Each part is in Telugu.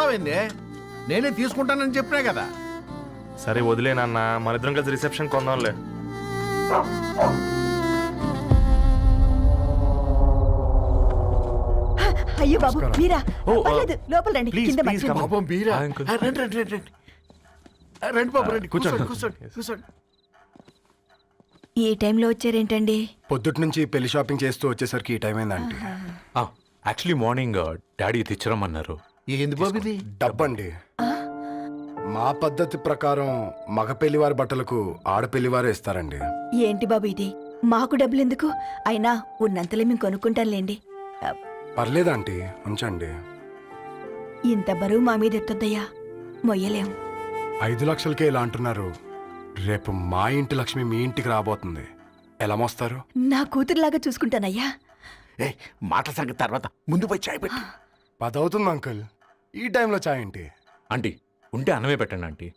చూస్తావేంది? నేనే తీసుకుంటానని చెప్పినా కదా. సరే వదిలేనన్న, మన ఇద్దరం కలిసి రిసెప్షన్ కొందాంలే. అయ్యో బాబు మీరా? ఓ, పర్లేదు, లోపల రండి. ప్లీజ్, కింద ప్లీజ్, మంచం. come on. పాపం బీరా. అంకుల్. రండి రండి రండి రండి. రండి బాబు రండి. కూర్చోండి. కూర్చోండి కూర్చోండి. ఈ టైంలో వచ్చారేంటండి? పొద్దుటి నుంచి పెళ్లి షాపింగ్ చేస్తూ వచ్చేసరికి ఈ టైం అయిందంటే. యాక్చువల్లీ మార్నింగ్ డాడీ తెచ్చరమన్నారు. ఏంది బాబు ఇది? డబ్బండి. మా పద్ధతి ప్రకారం మగ పెళ్లివారి బట్టలకు ఆడపెళ్లివారే ఇస్తారండి. ఏంటి బాబు ఇది? మాకు డబ్బులు ఎందుకు? అయినా ఉన్నంతలే మేము కొనుక్కుంటాంలేండి. పర్లేదంటీ, ఉంచండి. ఇంత బరువు మా మీద ఎత్తొద్దయ్యా, మొయ్యలేం. 5 లక్షలకే ఇలా అంటున్నారు. రేపు మా ఇంటి లక్ష్మి మీ ఇంటికి రాబోతుంది. ఎలా మోస్తారు? నా కూతురులాగా చూసుకుంటానయ్యా. ఏ మాట సంగతి తర్వాత, ముందు పోయి చాయ్ పెట్టి. 10 అవుతుంది అంకుల్. ఈ టైంలో చాయ్ ఏంటి? ఆంటీ ఉంటే అన్నమే పెట్టండి ఆంటీ.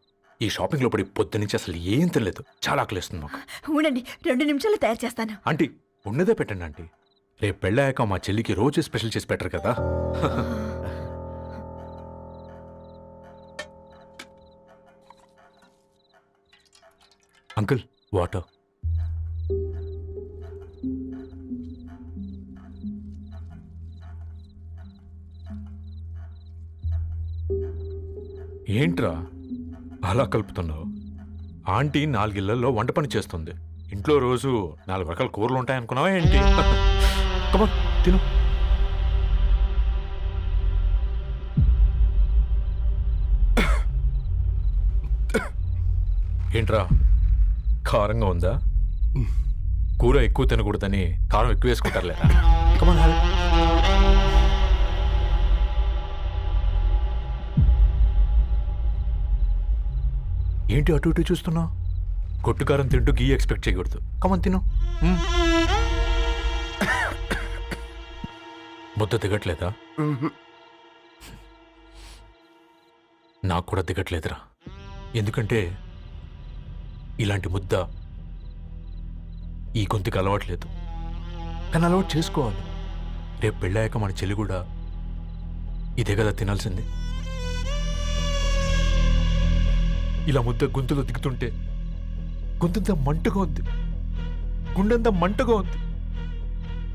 ఈ షాపింగ్లో పడి పొద్దు నుంచి అసలు ఏం తినలేదు. చాలా ఆకలిస్తుంది మాకు. ఉండండి, 2 నిమిషాలు తయారు చేస్తాను. ఆంటీ ఉన్నదే పెట్టండి ఆంటీ. రేపు పెళ్ళాక మా చెల్లికి రోజు స్పెషల్ చేసి పెట్టరు కదా. Uncle water. ఏంట్రా అలా కలుపుతున్నావు? ఆంటీ 4 ఇళ్లలో వంట పని చేస్తుంది. ఇంట్లో రోజు 4 రకాల కూరలు ఉంటాయనుకున్నావా ఏంటి? కమాన్ తిను. ఏంట్రా కారంగా ఉందా? కూర ఎక్కువ తినకూడదని కారం ఎక్కువ వేసుకుంటారు లేదా? కమాన్ హ్యావ్ ఇట్. ఏంటి అటు ఇటు చూస్తున్నావు? కొట్టుకారం తింటూ గీ ఎక్స్పెక్ట్ చేయకూడదు. కమన్ తిను. ముద్ద దిగట్లేదా? నాకు కూడా దిగట్లేదురా. ఎందుకంటే ఇలాంటి ముద్ద ఈ గొంతుకి అలవాట్లేదు. కానీ అలవాటు చేసుకోవాలి. రేపు పెళ్ళాక మన చెల్లి కూడా ఇదే కదా తినాల్సింది. ఇలా ముద్ద గొంతులో దిగుతుంటే గొంతంతా మంటగా ఉంది, గుండెంతా మంటగా ఉంది.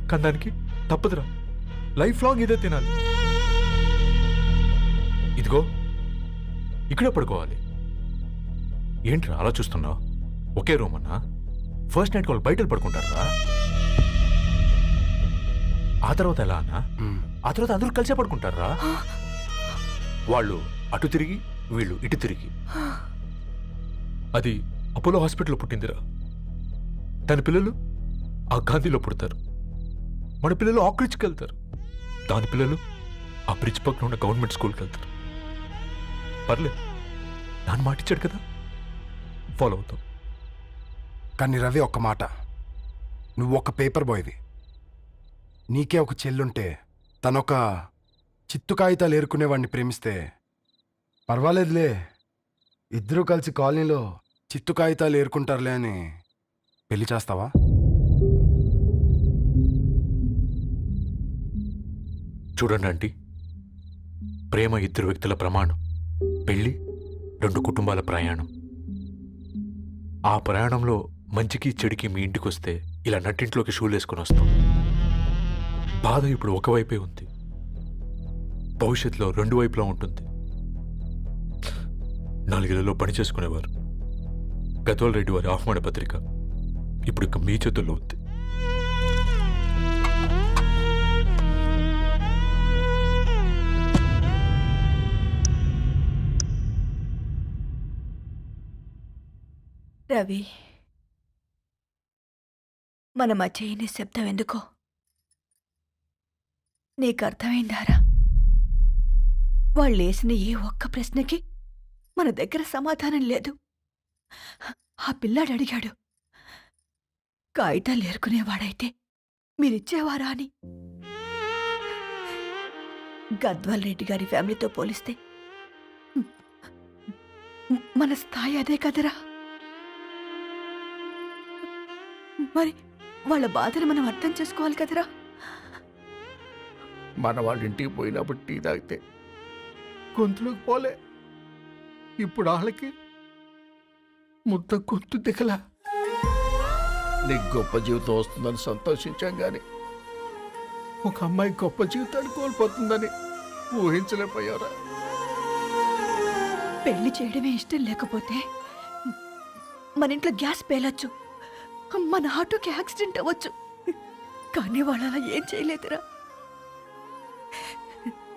కానీ దానికి తప్పదురా, లైఫ్ లాంగ్ ఇదే తినాలి. ఇదిగో ఇక్కడే పడుకోవాలి. ఏంట్రా అలా చూస్తున్నావు? ఒకే రూమ్ అన్నా? ఫస్ట్ నైట్ వాళ్ళు బయట పడుకుంటారా? ఆ తర్వాత ఎలా అన్నా? ఆ తర్వాత అందరూ కలిసే పడుకుంటారా? వాళ్ళు అటు తిరిగి, వీళ్ళు ఇటు తిరిగి. అది అపోలో హాస్పిటల్లో పుట్టిందిరా. దాని పిల్లలు ఆ గాంధీలో పుడతారు. మన పిల్లలు ఆక్రిడ్జ్కి వెళ్తారు. దాని పిల్లలు ఆ బ్రిడ్జ్ పక్కన ఉన్న గవర్నమెంట్ స్కూల్కి వెళ్తారు. పర్లేదు, నాన్న మాటిచ్చాడు కదా, ఫాలో అవుతాం. కానీ రవి, ఒక్క మాట. నువ్వు ఒక పేపర్ బాయ్వి. నీకే ఒక చెల్లుంటే తనొక చిత్తు కాగితాలు ఏరుకునేవాడిని ప్రేమిస్తే పర్వాలేదులే, ఇద్దరూ కలిసి కాలనీలో చిత్తు కాగితాలు ఏరుకుంటారులే అని పెళ్లి చేస్తావా? చూడండి ఆంటీ, ప్రేమ 2 వ్యక్తుల ప్రమాణం, పెళ్ళి 2 కుటుంబాల ప్రయాణం. ఆ ప్రయాణంలో మంచికి చెడుకి మీ ఇంటికి వస్తే ఇలా నట్టింట్లోకి షూలు వేసుకొని వస్తాం. బాధ ఇప్పుడు ఒకవైపే ఉంది, భవిష్యత్తులో 2 వైపులా ఉంటుంది. 4 ఇళ్లలో పని చేసుకునేవారు గద్వాల్ రెడ్డి వారి ఆహ్వాన పత్రిక ఇప్పుడు ఇక మీ చేతుల్లో ఉంది. రవి, మన మధ్య ఈ నిశ్శబ్దం ఎందుకో నీకు అర్థమైందారా? వాళ్ళు వేసిన ఏ ఒక్క ప్రశ్నకి మన దగ్గర సమాధానం లేదు. ఆ పిల్లాడు అడిగాడు, కాగితాలు ఏరుకునేవాడైతే మీరిచ్చేవారా అని. గద్వాల్ రెడ్డి గారి ఫ్యామిలీతో పోలిస్తే మన స్థాయి అదే కదరా. మరి వాళ్ళ బాధను మనం అర్థం చేసుకోవాలి కదరా. మన వాళ్ళ ఇంటికి పోయినప్పుడు టీ తాగితే గొంతులోకి పోలే. ఇప్పుడు వాళ్ళకి ముద్ద గొంతు దిగలా. నీకు గొప్ప జీవితం వస్తుందని సంతోషించాం గాని ఒక అమ్మాయి గొప్ప జీవితాన్ని కోల్పోతుందని ఊహించలేకపోయారా? పెళ్లి చేయడమే ఇష్టం లేకపోతే మన ఇంట్లో గ్యాస్ పేలొచ్చు, మన ఆటోకి యాక్సిడెంట్ అవ్వచ్చు, కానీ వాళ్ళు అలా ఏం చేయలేదురా.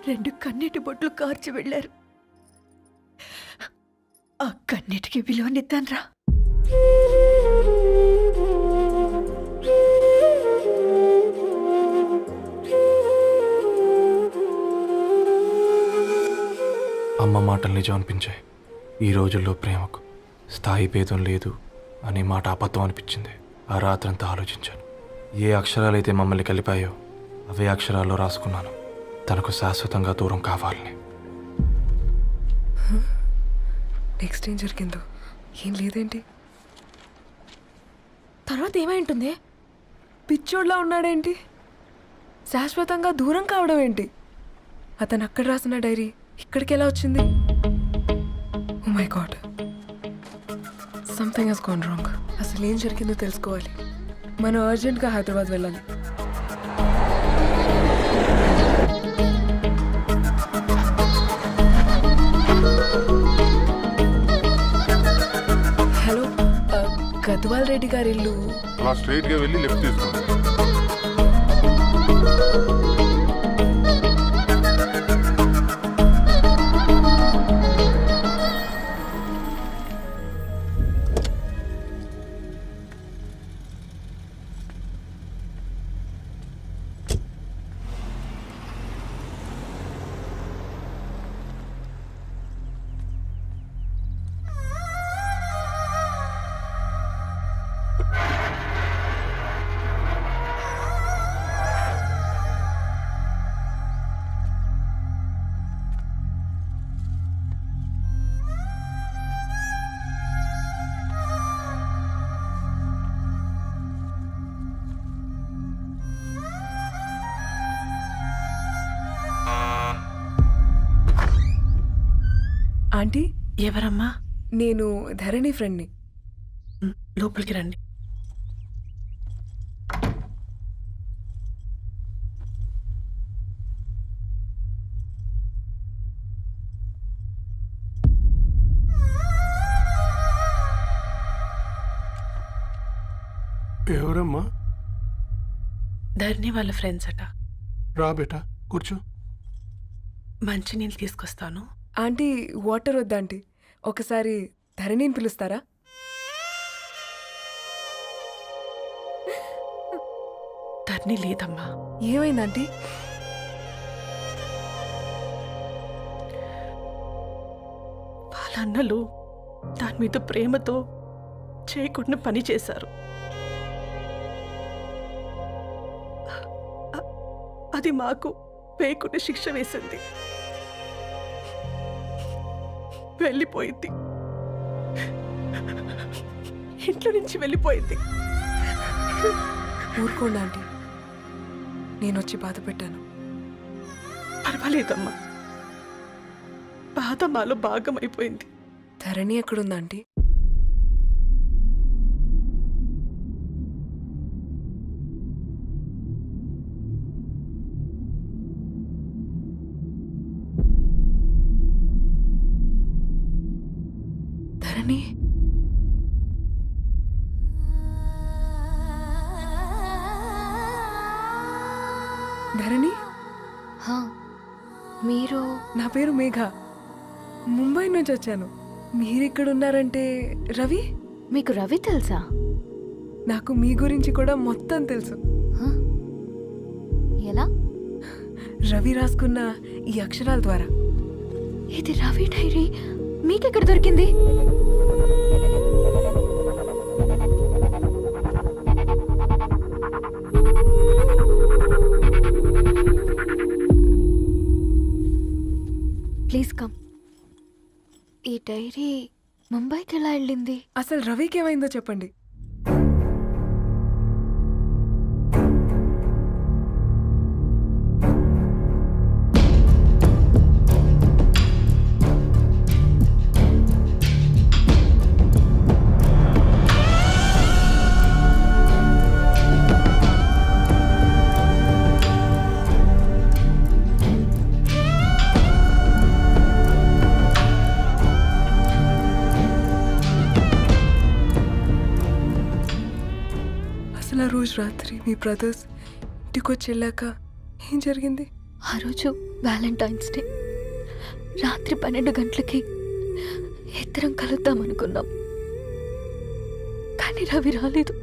2 కన్నీటి బొట్లు కార్చి వెళ్ళారు. ఆ కన్నీటికి విలువనిద్దాన్రా. అమ్మ మాటలు నిజం అనిపించాయి. ఈ రోజుల్లో ప్రేమకు స్థాయి భేదం లేదు అనే మాట అబద్ధం అనిపించింది. ఆ రాత్రంతా ఆలోచించాను. ఏ అక్షరాలైతే మమ్మల్ని కలిపాయో అవే అక్షరాల్లో రాసుకున్నాను, తనకు శాశ్వతంగా దూరం కావాలని. నెక్స్ట్ ఏం జరిగిందో ఏం లేదేంటి? తర్వాత ఏమై ఉంటుంది? పిచ్చోడ్లా ఉన్నాడేంటి? శాశ్వతంగా దూరం కావడం ఏంటి? అతను అక్కడ రాసిన డైరీ ఇక్కడికి ఎలా వచ్చింది? Oh my God, something has gone wrong. అసలు ఏం జరిగిందో తెలుసుకోవాలి. మనం అర్జెంట్గా హైదరాబాద్ వెళ్ళాలి. హలో, గద్వాల్ రెడ్డి గారి ఇల్లు. అలా స్ట్రైట్ గా వెళ్ళి లెఫ్ట్ తీసుకోండి. ఆంటీ, ఎవరమ్మా? నేను ధరణి ఫ్రెండ్ని. లోపలికి రండి. ఎవరమ్మా? ధరణి వాళ్ళ ఫ్రెండ్స్ అట. రా బేటా, కూర్చో. మంచినీళ్ళు తీసుకొస్తాను. ఆంటీ, వాటర్ వద్దా ఆంటీ? ఒకసారి ధరణిని పిలుస్తారా? ధరణి లేదమ్మా. ఏమైంది ఆంటీ? వాళ్ళ అన్నలు దాని మీద ప్రేమతో చేయకుండా పని చేశారు. అది మాకు వేయకుండా శిక్ష వేసింది. వెళ్ళిపోయింది, ఇంట్లో నుంచి వెళ్ళిపోయింది. ఊరుకోండి ఆంటీ, నేను వచ్చి బాధ పెట్టాను. పర్వాలేదమ్మా, బాధ మాలో భాగం అయిపోయింది. ధరణి ఎక్కడుందా ఆంటీ? ధరణి, ధరణి, మీరు? నా పేరు మేఘ, ముంబై నుంచి వచ్చాను. మీరిక్కడున్నారంటే రవి? మీకు రవి తెలుసా? నాకు మీ గురించి కూడా మొత్తం తెలుసు. హ? ఎలా? రవి రాసుకున్న ఈ అక్షరాల ద్వారా. ఇది రవి డైరీ మీకెక్కడ దొరికింది? Please come. ఈ డైరీ ముంబైకి ఎలా వెళ్ళింది? అసలు రవికి ఏమైందో చెప్పండి. రోజు రాత్రి మీ బ్రదర్స్ ఇంటికి వచ్చి వెళ్ళాక ఏం జరిగింది? ఆ రోజు వ్యాలంటైన్స్ డే రాత్రి 12 గంటలకి ఇద్దరం కలుద్దాం అనుకున్నాం. కానీ రవి రాలేదు.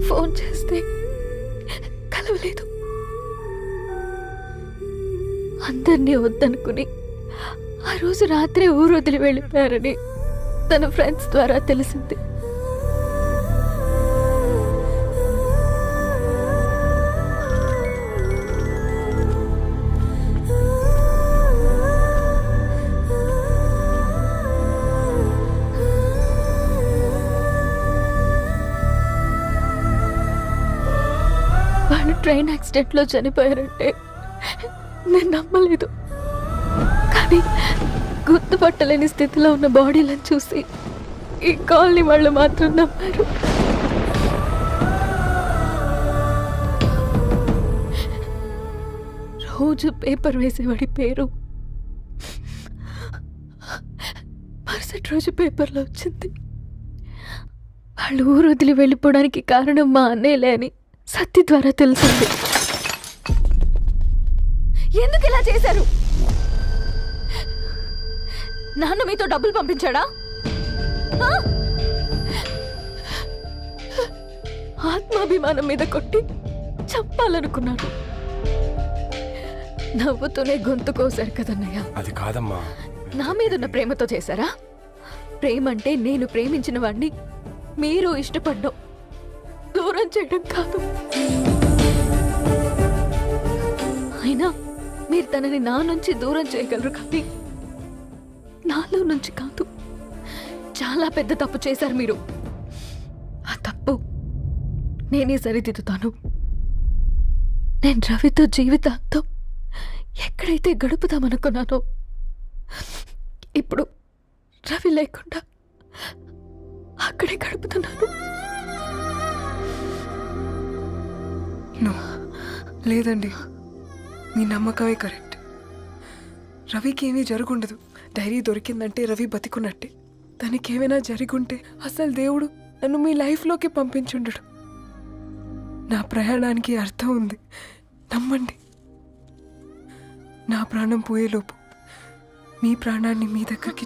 ఫోన్ చేస్తే కలవలేదు. అందరినీ వద్దనుకుని ఆ రోజు రాత్రి ఊరు వదిలి వెళ్ళిపోయారని తన ఫ్రెండ్స్ ద్వారా తెలిసింది. వాళ్ళు ట్రైన్ యాక్సిడెంట్లో చనిపోయారంటే నేను నమ్మలేదు. కానీ గుర్తుపట్టలేని స్థితిలో ఉన్న బాడీలను చూసి ఈ కాలనీ వాళ్ళు మాత్రం నమ్మారు. రోజు పేపర్ వేసేవాడి పేరు మరుసటి రోజు పేపర్లో వచ్చింది. వాళ్ళు ఊరు వదిలి వెళ్ళిపోవడానికి కారణం మా అన్నయ్యలే అని సత్తి ద్వారా తెలిసింది. ఎందుకు ఇలా చేశారు? నాన్న మీతో డబ్బులు పంపించాడా? ఆ? ఆత్మాభిమానం మీద కొట్టి చంపాలనుకున్నాడు. నవ్వుతూనే గొంతు కోసారు కదన్నయ్య. అది కాదమ్మా. నా మీదున్న ప్రేమతో చేశారా? ప్రేమంటే నేను ప్రేమించిన వాడిని మీరు ఇష్టపడ్డం, దూరం చేయడం కాదు. అయినా మీరు తనని నా నుంచి దూరం చేయగలరు కానీ నాలో నుంచి కాదు. చాలా పెద్ద తప్పు చేశారు మీరు. ఆ తప్పు నేనే సరిదిద్దుతాను. నేను రవితో జీవితాంతం ఎక్కడైతే గడుపుదామనుకున్నానో ఇప్పుడు రవి లేకుండా అక్కడే గడుపుతున్నాను. నో, లేదండి, మీ నమ్మకమే కరెక్ట్. రవికి ఏమీ జరుగుండదు. డైరీ దొరికిందంటే రవి బతికున్నట్టే. తనకి ఏమైనా జరుగుంటే అసలు దేవుడు నన్ను మీ లైఫ్లోకి పంపించుండడు. నా ప్రయాణానికి అర్థం ఉంది, నమ్మండి. నా ప్రాణం పోయేలోపు మీ ప్రాణాన్ని మీ దగ్గరికి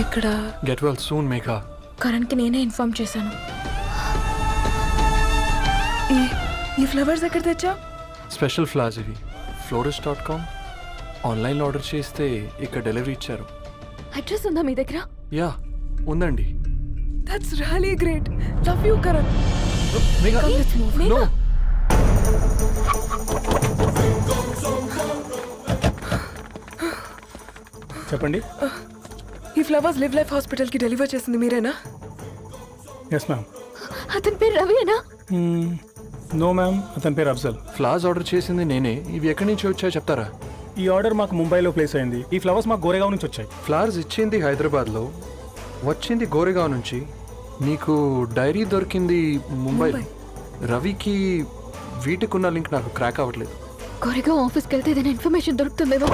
ఇక్కడ గెట్ వెల్ సూన్ మేఘా. కరణ్కి నేనే ఇన్ఫార్మ్ చేశాను. ఈ ఫ్లవర్స్ ఎక్కడ తెచ్చా? స్పెషల్ ఫ్లవర్స్ ఇవి. florist.com ఆన్లైన్లో ఆర్డర్ చేస్తే ఇక్కడ డెలివరీ ఇచ్చారు. అడ్రస్ ఉందా మీ దగ్గర? యా ఉందండి. That's really great. Love you Karan. Megha no. చెప్పండి. ఈ ఫ్లవర్స్ లివ్ లైఫ్ హాస్పిటల్కి డెలివర్ చేసింది మీరేనా? Yes ma'am. అతని పేరు రవియేనా? నో మ్యామ్, అతని పేరు అఫ్జల్. ఫ్లవర్స్ ఆర్డర్ చేసింది నేనే. ఇవి ఎక్కడి నుంచి వచ్చాయో చెప్తారా? ఈ ఆర్డర్ మాకు ముంబైలో ప్లేస్ అయింది. ఈ ఫ్లవర్స్ మాకు గోరేగావ్ నుంచి వచ్చాయి. ఫ్లవర్స్ ఇచ్చింది హైదరాబాద్లో, వచ్చింది గోరేగావ్ నుంచి. నీకు డైరీ దొరికింది ముంబైలో. రవికి వీటికున్న లింక్ నాకు క్రాక్ అవ్వట్లేదు. కోరేగావ్ ఆఫీస్కి వెళ్తే ఏదైనా ఇన్ఫర్మేషన్ దొరుకుతుందేమో.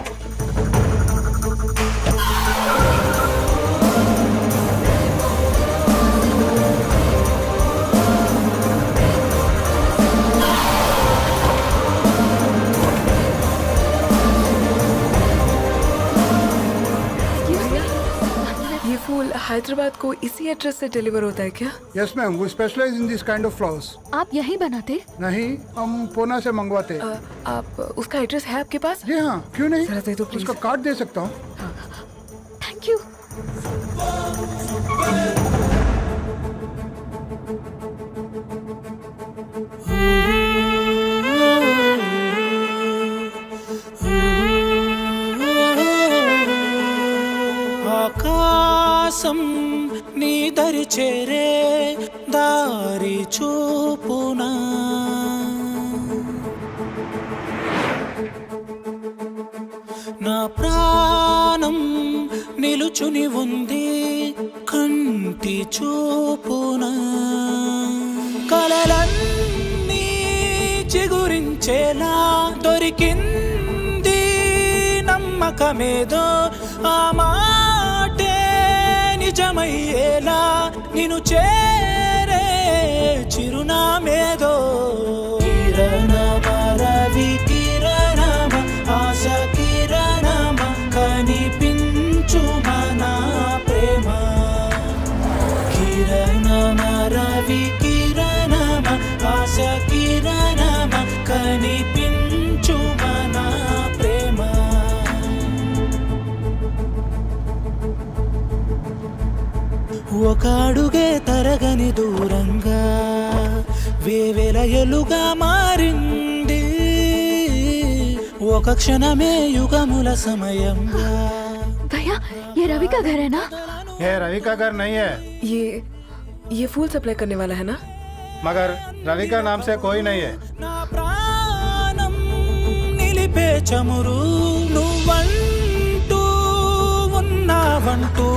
हैदराबाद को इसी एड्रेस से डिलीवर होता है क्या? यस मैम, वो specialize in this kind of flowers. आप यहीं बनाते? नहीं, हम पूना से मंगवाते. आप उसका एड्रेस है आपके पास? जी हाँ, क्यों नहीं. जरा दे दो प्लीज. उसका कार्ड दे सकता हूँ. Thank you. Oh ఆకాశం నీ దరి చేరే దారి చూపునా నా ప్రాణం నిలుచుని ఉంది కంటి చూపునా కలలన్నీ చిగురించేలా దొరికింది నమ్మకమేదో ఆ మాటే నిజమయ్యేలా నిన్ను చేరే చిరునామేదో కిరణమ రవి కిరణమ ఆశ కిరణమ కనిపించు మన ప్రేమ కిరణమ రవి కిరణమ ఆశ కిరణమ కనిపించు మన ప్రేమ ఒక అడుగే తరగని దూరంగా వేవేల ఎలుగా మారింది ఒక క్షణమే యుగముల సమయంగా भैया ये रवि का घर है ना? ये रवि का घर नहीं है, ये फूल सप्लाई करने वाला है ना? मगर रवि का नाम से कोई नहीं है। నా ప్రాణం నిలిపే చమురు నువ్వంటూ ఉన్నావంటూ